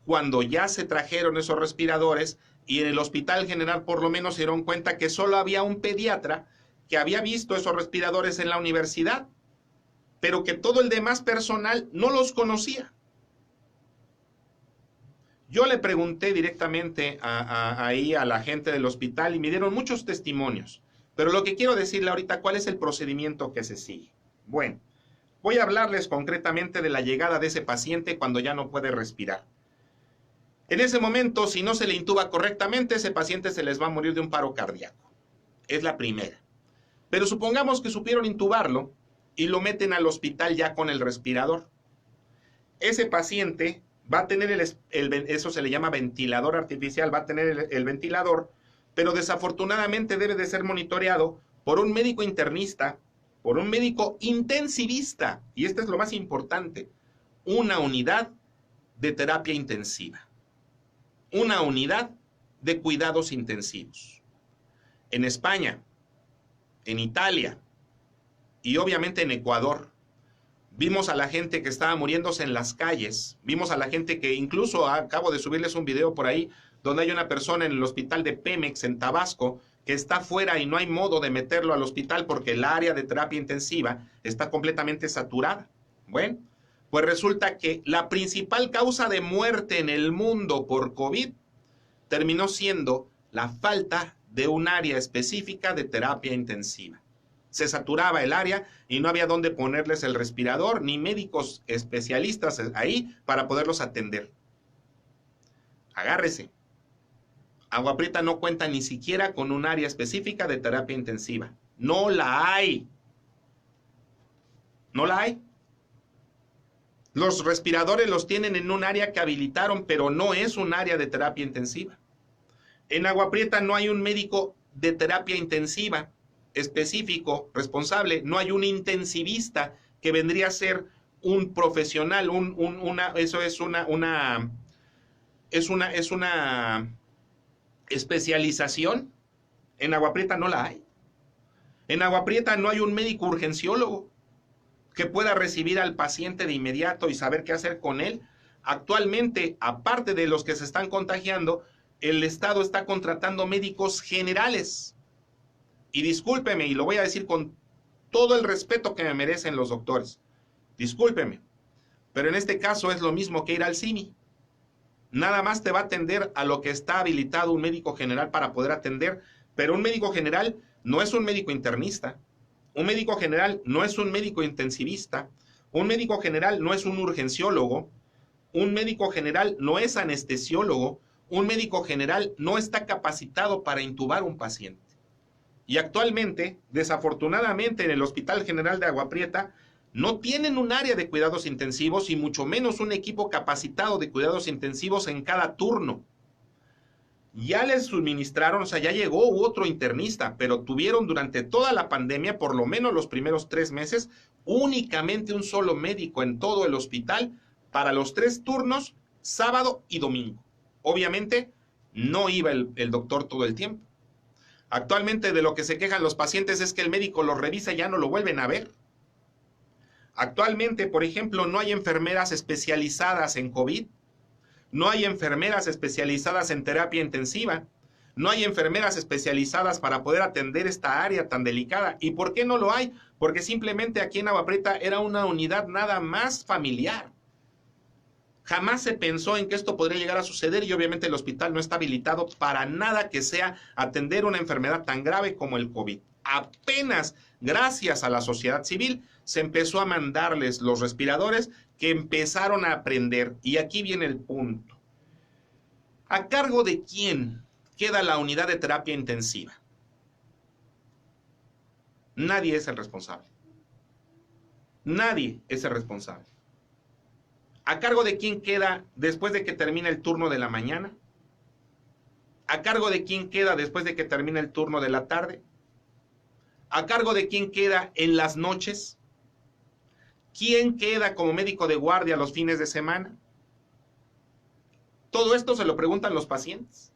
cuando ya se trajeron esos respiradores y en el Hospital General por lo menos se dieron cuenta que solo había un pediatra que había visto esos respiradores en la universidad, pero que todo el demás personal no los conocía. Yo le pregunté directamente ahí a la gente del hospital y me dieron muchos testimonios. Pero lo que quiero decirle ahorita, ¿cuál es el procedimiento que se sigue? Bueno, voy a hablarles concretamente de la llegada de ese paciente cuando ya no puede respirar. En ese momento, si no se le intuba correctamente, ese paciente se les va a morir de un paro cardíaco. Es la primera. Pero supongamos que supieron intubarlo y lo meten al hospital ya con el respirador. Ese paciente va a tener eso se le llama ventilador artificial, va a tener el ventilador, pero desafortunadamente debe de ser monitoreado por un médico internista, por un médico intensivista, y esto es lo más importante, una unidad de terapia intensiva, una unidad de cuidados intensivos. En España, en Italia y obviamente en Ecuador, vimos a la gente que estaba muriéndose en las calles, vimos a la gente que incluso acabo de subirles un video por ahí, donde hay una persona en el hospital de Pemex en Tabasco que está fuera y no hay modo de meterlo al hospital porque el área de terapia intensiva está completamente saturada. Bueno, pues resulta que la principal causa de muerte en el mundo por COVID terminó siendo la falta de un área específica de terapia intensiva. Se saturaba el área y no había dónde ponerles el respirador, ni médicos especialistas ahí para poderlos atender. Agárrese. Agua Prieta no cuenta ni siquiera con un área específica de terapia intensiva. No la hay. No la hay. Los respiradores los tienen en un área que habilitaron, pero no es un área de terapia intensiva. En Agua Prieta no hay un médico de terapia intensiva específico, responsable, no hay un intensivista que vendría a ser un profesional, eso es una especialización. En Agua Prieta no la hay. En Agua Prieta no hay un médico urgenciólogo que pueda recibir al paciente de inmediato y saber qué hacer con él. Actualmente, aparte de los que se están contagiando, el Estado está contratando médicos generales. Y discúlpeme, y lo voy a decir con todo el respeto que me merecen los doctores, discúlpeme, pero en este caso es lo mismo que ir al CIMI. Nada más te va a atender a lo que está habilitado un médico general para poder atender, pero un médico general no es un médico internista, un médico general no es un médico intensivista, un médico general no es un urgenciólogo, un médico general no es anestesiólogo, un médico general no está capacitado para intubar un paciente. Y actualmente, desafortunadamente, en el Hospital General de Agua Prieta no tienen un área de cuidados intensivos y mucho menos un equipo capacitado de cuidados intensivos en cada turno. Ya les suministraron, o sea, ya llegó otro internista, pero tuvieron durante toda la pandemia, por lo menos los primeros 3 meses, únicamente un solo médico en todo el hospital para los 3 turnos, sábado y domingo. Obviamente, no iba el doctor todo el tiempo. Actualmente de lo que se quejan los pacientes es que el médico los revisa y ya no lo vuelven a ver. Actualmente, por ejemplo, no hay enfermeras especializadas en COVID, no hay enfermeras especializadas en terapia intensiva, no hay enfermeras especializadas para poder atender esta área tan delicada. ¿Y por qué no lo hay? Porque simplemente aquí en Agua Prieta era una unidad nada más familiar. Jamás se pensó en que esto podría llegar a suceder y obviamente el hospital no está habilitado para nada que sea atender una enfermedad tan grave como el COVID. Apenas gracias a la sociedad civil se empezó a mandarles los respiradores que empezaron a aprender. Y aquí viene el punto. ¿A cargo de quién queda la unidad de terapia intensiva? Nadie es el responsable. Nadie es el responsable. ¿A cargo de quién queda después de que termina el turno de la mañana? ¿A cargo de quién queda después de que termina el turno de la tarde? ¿A cargo de quién queda en las noches? ¿Quién queda como médico de guardia los fines de semana? Todo esto se lo preguntan los pacientes.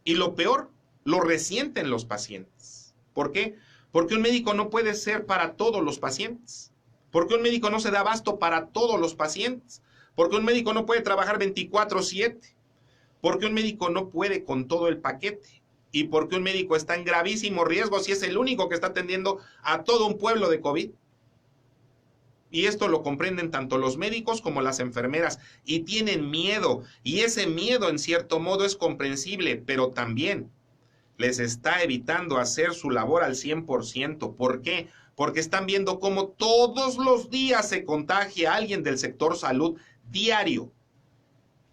Y lo peor, lo resienten los pacientes. ¿Por qué? Porque un médico no puede ser para todos los pacientes. Porque un médico no se da abasto para todos los pacientes. Porque un médico no puede trabajar 24/7. Porque un médico no puede con todo el paquete. Y porque un médico está en gravísimo riesgo si es el único que está atendiendo a todo un pueblo de COVID. Y esto lo comprenden tanto los médicos como las enfermeras y tienen miedo. Y ese miedo en cierto modo es comprensible, pero también les está evitando hacer su labor al 100%. ¿Por qué? Porque están viendo cómo todos los días se contagia a alguien del sector salud diario.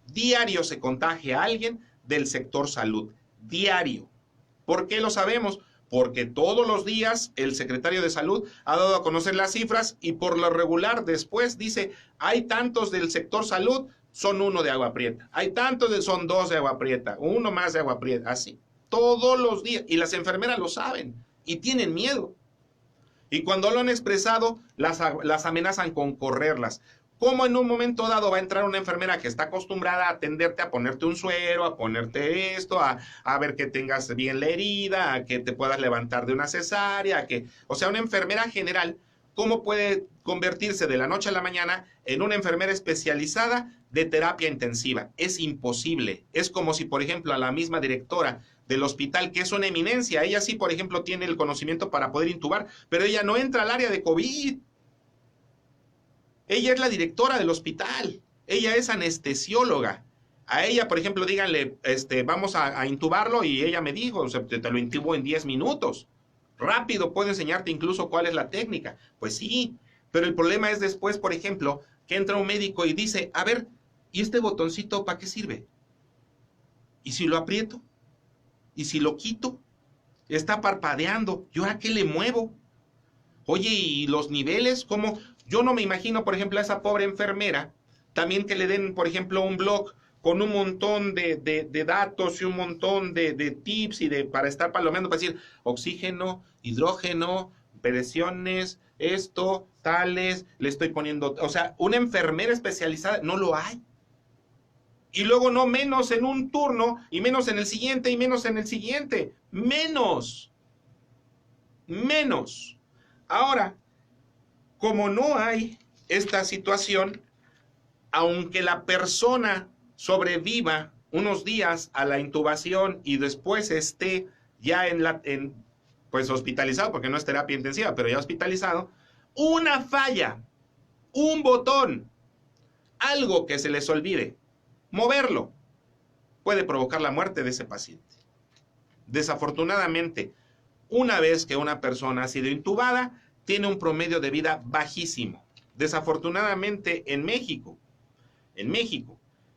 Diario se contagia a alguien del sector salud. Diario. ¿Por qué lo sabemos? Porque todos los días el secretario de salud ha dado a conocer las cifras y por lo regular después dice, hay tantos del sector salud, son 1 de Agua Prieta. Hay tantos, son 2 de Agua Prieta, 1 más de Agua Prieta, así. Todos los días. Y las enfermeras lo saben y tienen miedo. Y cuando lo han expresado, las amenazan con correrlas. ¿Cómo en un momento dado va a entrar una enfermera que está acostumbrada a atenderte, a ponerte un suero, a ponerte esto, a ver que tengas bien la herida, a que te puedas levantar de una cesárea, o sea, una enfermera general, ¿cómo puede convertirse de la noche a la mañana en una enfermera especializada de terapia intensiva? Es imposible. Es como si, por ejemplo, a la misma directora del hospital, que es una eminencia, ella sí, por ejemplo, tiene el conocimiento para poder intubar, pero ella no entra al área de COVID. Ella es la directora del hospital. Ella es anestesióloga. A ella, por ejemplo, díganle, vamos a intubarlo y ella me dijo, o sea, te lo intubo en 10 minutos. Rápido, puedo enseñarte incluso cuál es la técnica. Pues sí, pero el problema es después, por ejemplo, que entra un médico y dice, a ver, ¿y este botoncito para qué sirve? ¿Y si lo aprieto? ¿Y si lo quito? Está parpadeando. ¿Y ahora qué le muevo? Oye, ¿y los niveles? ¿Cómo? Yo no me imagino, por ejemplo, a esa pobre enfermera, también que le den, por ejemplo, un blog con un montón de datos y un montón de tips y para estar palomeando, para decir oxígeno, hidrógeno, presiones, esto, tales, le estoy poniendo, o sea, una enfermera especializada, no lo hay. Y luego no menos en un turno, y menos en el siguiente, y menos en el siguiente. Menos. Menos. Ahora, como no hay esta situación, aunque la persona sobreviva unos días a la intubación y después esté ya pues hospitalizado, porque no es terapia intensiva, pero ya hospitalizado, una falla, un botón, algo que se les olvide, moverlo, puede provocar la muerte de ese paciente. Desafortunadamente, una vez que una persona ha sido intubada, tiene un promedio de vida bajísimo. Desafortunadamente, en México,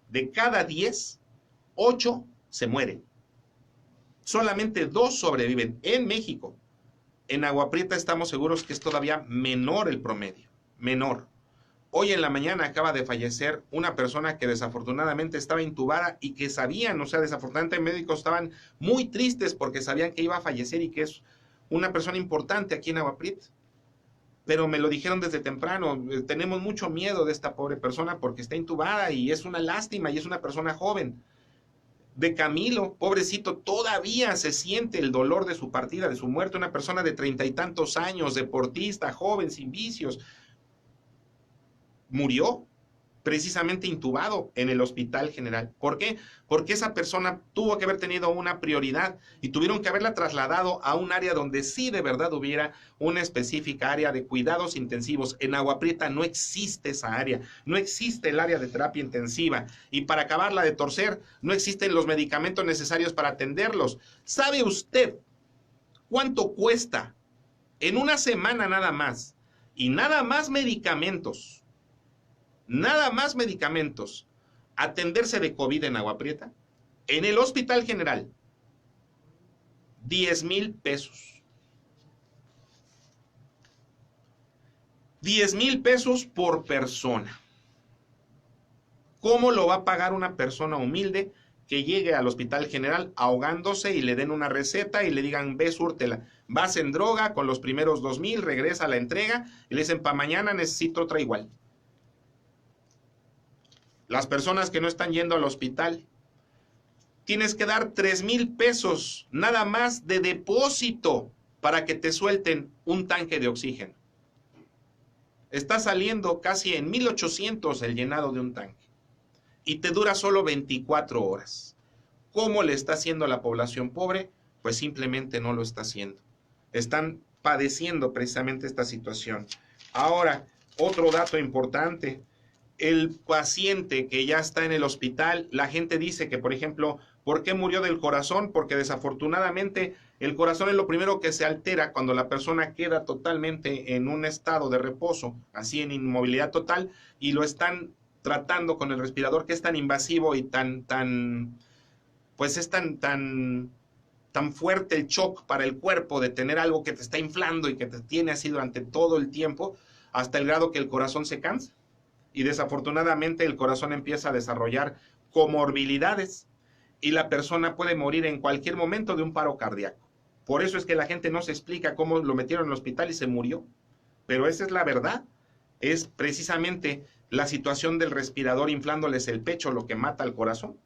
de cada 10, 8 se mueren. Solamente 2 sobreviven en México. En Agua Prieta estamos seguros que es todavía menor el promedio, menor. Hoy en la mañana acaba de fallecer una persona que desafortunadamente estaba intubada y que sabían, o sea, desafortunadamente médicos estaban muy tristes porque sabían que iba a fallecer y que es una persona importante aquí en Agua Prieta. Pero me lo dijeron desde temprano, tenemos mucho miedo de esta pobre persona porque está intubada y es una lástima y es una persona joven. De Camilo, pobrecito, todavía se siente el dolor de su partida, de su muerte, una persona de 30 y tantos años, deportista, joven, sin vicios. Murió precisamente intubado en el Hospital General. ¿Por qué? Porque esa persona tuvo que haber tenido una prioridad y tuvieron que haberla trasladado a un área donde sí de verdad hubiera una específica área de cuidados intensivos. En Agua Prieta no existe esa área, no existe el área de terapia intensiva y para acabarla de torcer no existen los medicamentos necesarios para atenderlos. ¿Sabe usted cuánto cuesta en una semana nada más y nada más medicamentos atenderse de COVID en Agua Prieta? En el Hospital General, 10,000 pesos. 10,000 pesos por persona. ¿Cómo lo va a pagar una persona humilde que llegue al Hospital General ahogándose y le den una receta y le digan, ve, súrtela? Vas en droga con los primeros 2,000, regresa a la entrega y le dicen, para mañana necesito otra igual. Las personas que no están yendo al hospital, tienes que dar 3,000 pesos nada más de depósito para que te suelten un tanque de oxígeno. Está saliendo casi en 1,800 el llenado de un tanque y te dura solo 24 horas. ¿Cómo le está haciendo a la población pobre? Pues simplemente no lo está haciendo. Están padeciendo precisamente esta situación. Ahora, otro dato importante. El paciente que ya está en el hospital, la gente dice que, por ejemplo, ¿por qué murió del corazón? Porque desafortunadamente el corazón es lo primero que se altera cuando la persona queda totalmente en un estado de reposo, así en inmovilidad total, y lo están tratando con el respirador que es tan invasivo y pues es tan fuerte el shock para el cuerpo de tener algo que te está inflando y que te tiene así durante todo el tiempo, hasta el grado que el corazón se cansa. Y desafortunadamente el corazón empieza a desarrollar comorbilidades y la persona puede morir en cualquier momento de un paro cardíaco. Por eso es que la gente no se explica cómo lo metieron en el hospital y se murió. Pero esa es la verdad. Es precisamente la situación del respirador inflándoles el pecho lo que mata al corazón.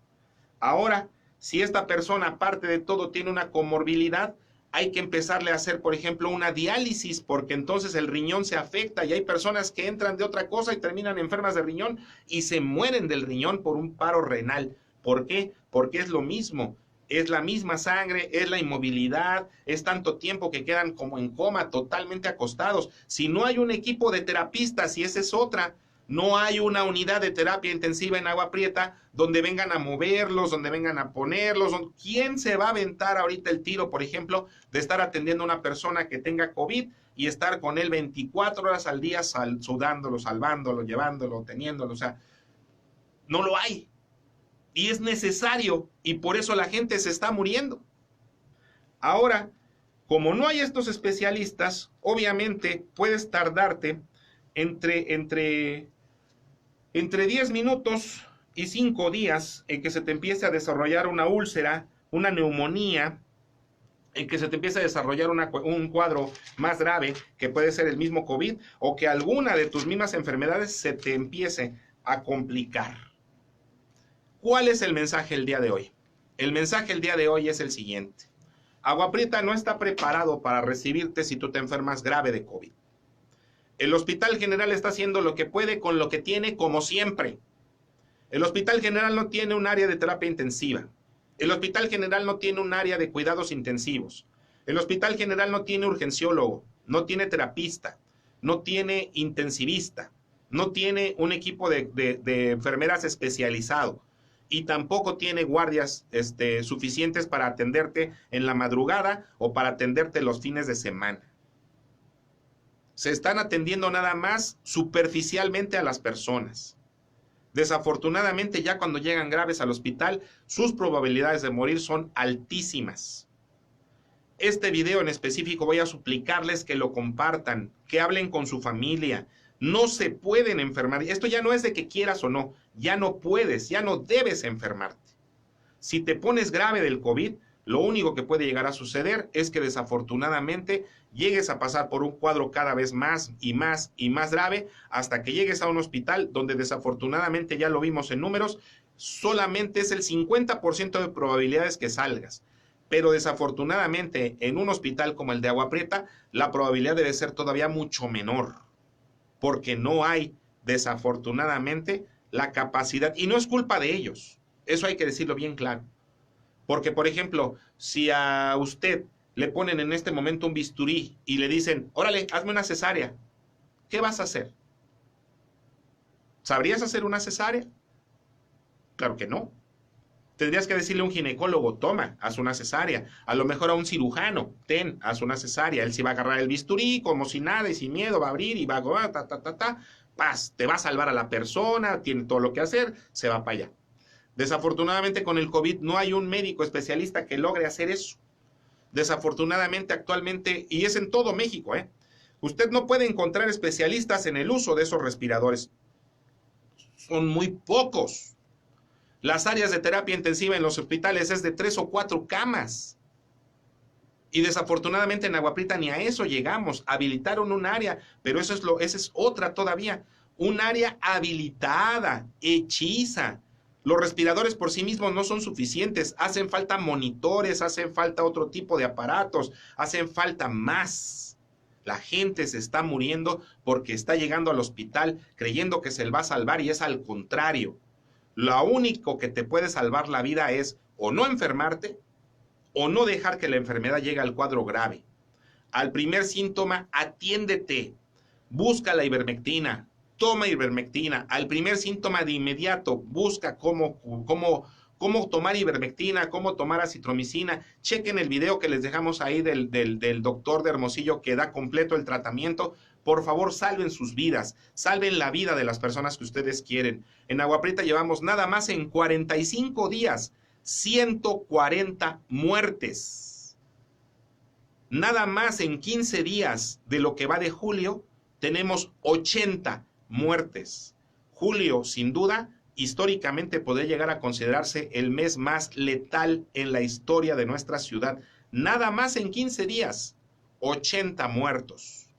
Ahora, si esta persona, aparte de todo, tiene una comorbilidad, hay que empezarle a hacer, por ejemplo, una diálisis, porque entonces el riñón se afecta y hay personas que entran de otra cosa y terminan enfermas de riñón y se mueren del riñón por un paro renal. ¿Por qué? Porque es lo mismo, es la misma sangre, es la inmovilidad, es tanto tiempo que quedan como en coma, totalmente acostados. Si no hay un equipo de terapistas, y esa es otra, no hay una unidad de terapia intensiva en Agua Prieta donde vengan a moverlos, donde vengan a ponerlos. ¿Quién se va a aventar ahorita el tiro, por ejemplo, de estar atendiendo a una persona que tenga COVID y estar con él 24 horas al día sudándolo, salvándolo, llevándolo, teniéndolo? O sea, no lo hay. Y es necesario y por eso la gente se está muriendo. Ahora, como no hay estos especialistas, obviamente puedes tardarte entre 10 minutos y 5 días en que se te empiece a desarrollar una úlcera, una neumonía, en que se te empiece a desarrollar un cuadro más grave, que puede ser el mismo COVID, o que alguna de tus mismas enfermedades se te empiece a complicar. ¿Cuál es el mensaje el día de hoy? El mensaje el día de hoy es el siguiente. Agua Prieta no está preparado para recibirte si tú te enfermas grave de COVID. El Hospital General está haciendo lo que puede con lo que tiene, como siempre. El Hospital General no tiene un área de terapia intensiva. El Hospital General no tiene un área de cuidados intensivos. El Hospital General no tiene urgenciólogo, no tiene terapista, no tiene intensivista, no tiene un equipo de enfermeras especializado y tampoco tiene guardias suficientes para atenderte en la madrugada o para atenderte los fines de semana. Se están atendiendo nada más superficialmente a las personas. Desafortunadamente, ya cuando llegan graves al hospital, sus probabilidades de morir son altísimas. Este video en específico voy a suplicarles que lo compartan, que hablen con su familia. No se pueden enfermar. Esto ya no es de que quieras o no. Ya no puedes, ya no debes enfermarte. Si te pones grave del COVID, lo único que puede llegar a suceder es que desafortunadamente llegues a pasar por un cuadro cada vez más y más y más grave hasta que llegues a un hospital donde desafortunadamente, ya lo vimos en números, solamente es el 50% de probabilidades que salgas. Pero desafortunadamente en un hospital como el de Agua Prieta, la probabilidad debe ser todavía mucho menor, porque no hay desafortunadamente la capacidad, y no es culpa de ellos, eso hay que decirlo bien claro. Porque, por ejemplo, si a usted le ponen en este momento un bisturí y le dicen, órale, hazme una cesárea, ¿qué vas a hacer? ¿Sabrías hacer una cesárea? Claro que no. Tendrías que decirle a un ginecólogo, toma, haz una cesárea. A lo mejor a un cirujano, haz una cesárea. Él sí va a agarrar el bisturí como si nada y sin miedo, va a abrir y va a paz, te va a salvar a la persona, tiene todo lo que hacer, se va para allá. Desafortunadamente con el COVID no hay un médico especialista que logre hacer eso. Desafortunadamente actualmente, y es en todo México, Usted no puede encontrar especialistas en el uso de esos respiradores. Son muy pocos. Las áreas de terapia intensiva en los hospitales es de 3 o 4 camas. Y desafortunadamente en Agua Prieta ni a eso llegamos. Habilitaron un área, pero esa es otra todavía. Un área habilitada, hechiza. Los respiradores por sí mismos no son suficientes. Hacen falta monitores, hacen falta otro tipo de aparatos, hacen falta más. La gente se está muriendo porque está llegando al hospital creyendo que se le va a salvar y es al contrario. Lo único que te puede salvar la vida es o no enfermarte o no dejar que la enfermedad llegue al cuadro grave. Al primer síntoma, atiéndete. Busca la ivermectina. Toma ivermectina. Al primer síntoma de inmediato, busca cómo tomar ivermectina, cómo tomar acitromicina. Chequen el video que les dejamos ahí del doctor de Hermosillo que da completo el tratamiento. Por favor, salven sus vidas, salven la vida de las personas que ustedes quieren. En Agua Prieta llevamos nada más en 45 días 140 muertes. Nada más en 15 días de lo que va de julio tenemos 80 muertes. Julio, sin duda, históricamente podría llegar a considerarse el mes más letal en la historia de nuestra ciudad. Nada más en 15 días, 80 muertos.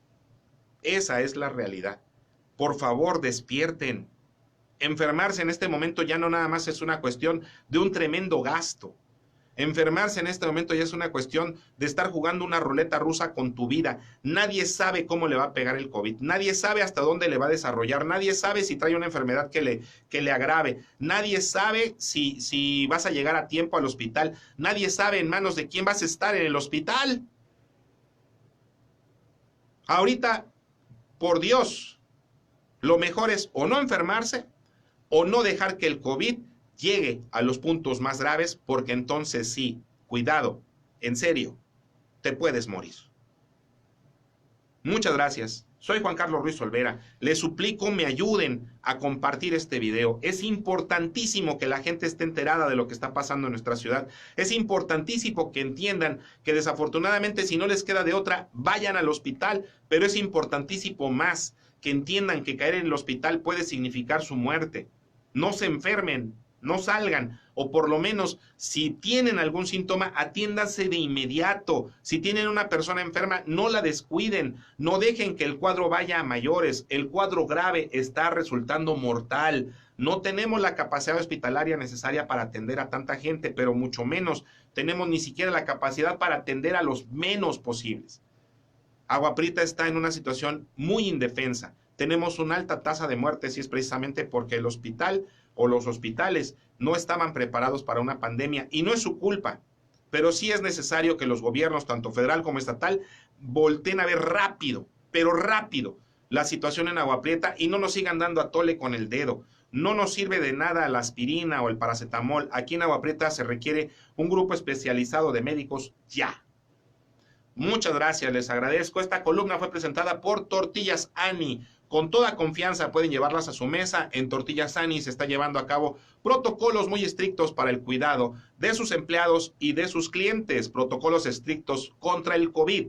Esa es la realidad. Por favor, despierten. Enfermarse en este momento ya no nada más es una cuestión de un tremendo gasto. Enfermarse en este momento ya es una cuestión de estar jugando una ruleta rusa con tu vida. Nadie sabe cómo le va a pegar el COVID. Nadie sabe hasta dónde le va a desarrollar. Nadie sabe si trae una enfermedad que le agrave. Nadie sabe si vas a llegar a tiempo al hospital. Nadie sabe en manos de quién vas a estar en el hospital. Ahorita, por Dios, lo mejor es o no enfermarse o no dejar que el COVID llegue a los puntos más graves, porque entonces sí, cuidado, en serio, te puedes morir. Muchas gracias. Soy Juan Carlos Ruiz Olvera. Les suplico me ayuden a compartir este video. Es importantísimo que la gente esté enterada de lo que está pasando en nuestra ciudad. Es importantísimo que entiendan que desafortunadamente si no les queda de otra, vayan al hospital, pero es importantísimo más que entiendan que caer en el hospital puede significar su muerte. No se enfermen, no salgan, o por lo menos si tienen algún síntoma, atiéndanse de inmediato. Si tienen una persona enferma, no la descuiden, no dejen que el cuadro vaya a mayores. El cuadro grave está resultando mortal. No tenemos la capacidad hospitalaria necesaria para atender a tanta gente, pero mucho menos tenemos ni siquiera la capacidad para atender a los menos posibles. Agua Prieta está en una situación muy indefensa. Tenemos una alta tasa de muertes y es precisamente porque el hospital o los hospitales no estaban preparados para una pandemia y no es su culpa, pero sí es necesario que los gobiernos, tanto federal como estatal, volteen a ver rápido, pero rápido, la situación en Agua Prieta y no nos sigan dando a tole con el dedo. No nos sirve de nada la aspirina o el paracetamol. Aquí en Agua Prieta se requiere un grupo especializado de médicos ya. Muchas gracias, les agradezco. Esta columna fue presentada por Tortillas Ani. Con toda confianza pueden llevarlas a su mesa. En Tortillas Ani se está llevando a cabo protocolos muy estrictos para el cuidado de sus empleados y de sus clientes. Protocolos estrictos contra el COVID.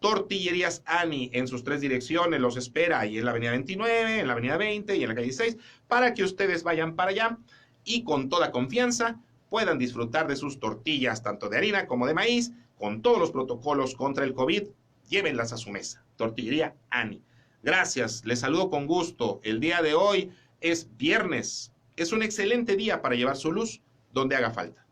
Tortillerías Ani en sus 3 direcciones los espera, ahí en la avenida 29, en la avenida 20 y en la calle 6, para que ustedes vayan para allá y con toda confianza puedan disfrutar de sus tortillas, tanto de harina como de maíz, con todos los protocolos contra el COVID. Llévenlas a su mesa. Tortillería Ani. Gracias, les saludo con gusto. El día de hoy es viernes. Es un excelente día para llevar su luz donde haga falta.